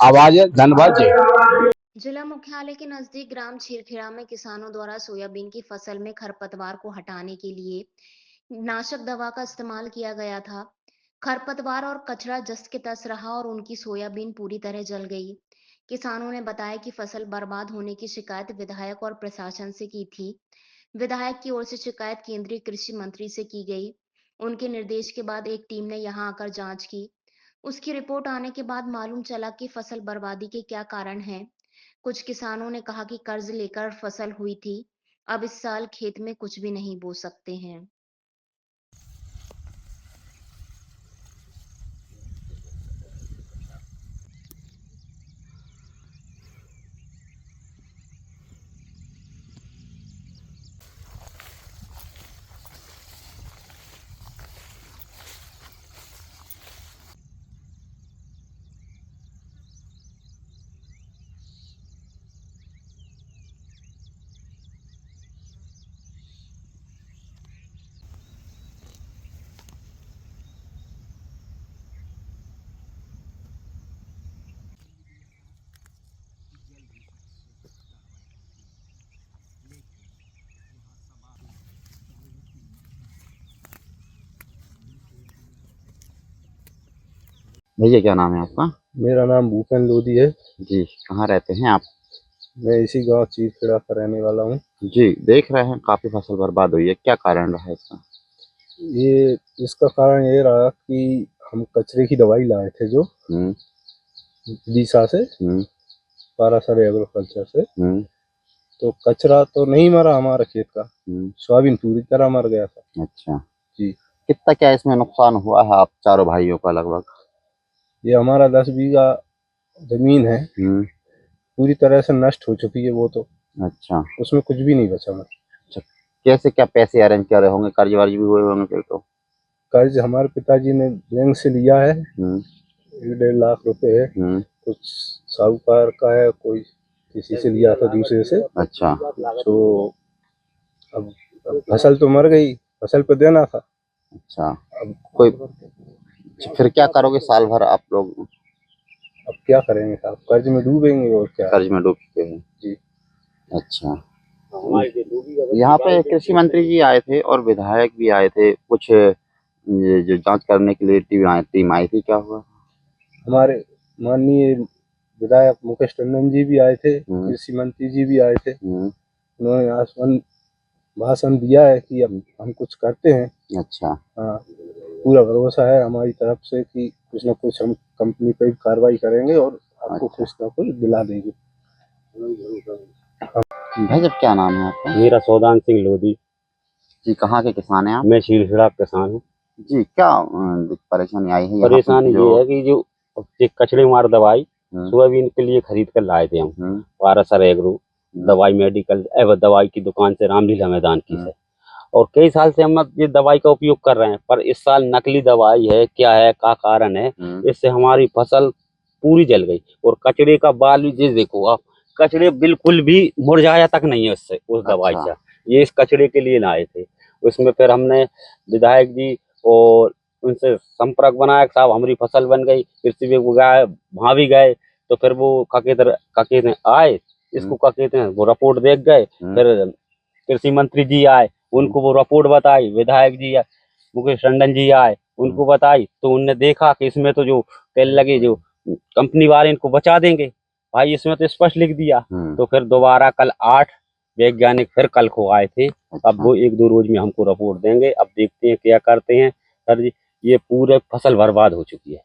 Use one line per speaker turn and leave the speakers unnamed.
आवाज है। धन्यवाद जी।
जिला मुख्यालय के नजदीक ग्राम छीरखेड़ा में किसानों द्वारा सोयाबीन की फसल में खरपतवार को हटाने के लिए नाशक दवा का इस्तेमाल किया गया था। खरपतवार और कचरा जस के तस रहा और उनकी सोयाबीन पूरी तरह जल गई। किसानों ने बताया कि फसल बर्बाद होने की शिकायत विधायक और प्रशासन से की थी। विधायक की ओर से शिकायत केंद्रीय कृषि मंत्री से की गई। उनके निर्देश के बाद एक टीम ने यहां आकर जांच की। उसकी रिपोर्ट आने के बाद मालूम चला कि फसल बर्बादी के क्या कारण हैं। कुछ किसानों ने कहा कि कर्ज लेकर फसल हुई थी, अब इस साल खेत में कुछ भी नहीं बो सकते हैं।
भैया क्या नाम है आपका?
मेरा नाम भूपेन लोधी है।
जी, कहाँ रहते हैं आप?
मैं इसी गांव चीरखेड़ा का रहने वाला हूँ।
जी, देख रहे हैं काफी फसल बर्बाद हुई है, क्या कारण रहा है इसका?
ये इसका कारण ये रहा कि हम कचरे की दवाई लाए थे जो विदिशा से, पारासर एग्रोकल्चर से। तो कचरा तो नहीं मरा हमारा खेत का, सोयाबीन पूरी तरह मर गया था।
अच्छा
जी।
कितना क्या इसमें नुकसान हुआ है आप चारों भाइयों का लगभग?
ये हमारा 10 बीघा जमीन है, पूरी तरह से नष्ट हो चुकी है वो तो।
अच्छा,
उसमें कुछ भी नहीं बचा।
अच्छा कैसे क्या पैसे अरेंज कर रहे होंगे? कर्ज वर्ज भी हुए होंगे फिर तो?
कर्ज हमारे पिताजी ने बैंक से लिया है, 1.5 लाख रुपए है। कुछ साहूकार का है, कोई किसी से लिया था दूसरे से।
अच्छा,
तो अब फसल तो मर गई, फसल पे देना था।
अच्छा
अब
कोई फिर क्या करोगे साल भर आप लोग?
अब क्या करेंगे साहब, कर्ज में डूबेंगे और क्या।
कर्ज में डूब चुके हैं
जी।
अच्छा, यहाँ पे कृषि मंत्री जी आए थे और विधायक भी आए थे, कुछ ये जो जांच करने के लिए टीम आई थी, क्या हुआ?
हमारे माननीय विधायक मुकेश टंडन जी भी आए थे, कृषि मंत्री जी भी आए थे। उन्होंने आश्वासन भाषण दिया है कि अब हम कुछ करते हैं।
अच्छा,
हाँ, पूरा भरोसा है हमारी तरफ से कि कुछ ना कुछ हम कंपनी पे कार्रवाई करेंगे और आपको कुछ ना कुछ दिला देंगे।
भाई साहब क्या नाम है आपका?
मेरा सौदान सिंह लोधी।
जी, कहाँ के किसान हैं आप?
मैं छीरखेड़ा किसान हूँ।
जी, क्या परेशानी आई है यहाँ
परेशानी
पर
ये है कि जो ये कचड़े मार दवाई सोयाबीन के लिए खरीद कर लाए थे हम, पारासर एग्रो दवाई मेडिकल दवाई की दुकान से, रामलीला मैदान की से। और कई साल से हम ये दवाई का उपयोग कर रहे हैं, पर इस साल नकली दवाई है, क्या है, क्या कारण है, इससे हमारी फसल पूरी जल गई। और कचड़े का बाल भी देखो आप, कचड़े बिल्कुल भी मुरझाया तक नहीं है उससे, उस दवाई से। ये इस कचड़े के लिए लाए थे। उसमें फिर हमने विधायक जी और उनसे संपर्क बनाया, साहब हमारी फसल बन गई। कृषि विभाग वहां भी गए, तो फिर वो ककेत आए, इसको ककेत वो रिपोर्ट देख गए। फिर कृषि मंत्री जी आए, उनको वो रिपोर्ट बताई। विधायक जी मुकेश टंडन जी आए, उनको बताई, तो उनने देखा कि इसमें तो जो तेल लगे, जो कंपनी वाले इनको बचा देंगे भाई, इसमें तो स्पष्ट लिख दिया। तो फिर दोबारा कल 8 वैज्ञानिक फिर कल को आए थे। अब वो 1-2 रोज में हमको रिपोर्ट देंगे। अब देखते हैं क्या करते हैं। सर जी, ये पूरे फसल बर्बाद हो चुकी है।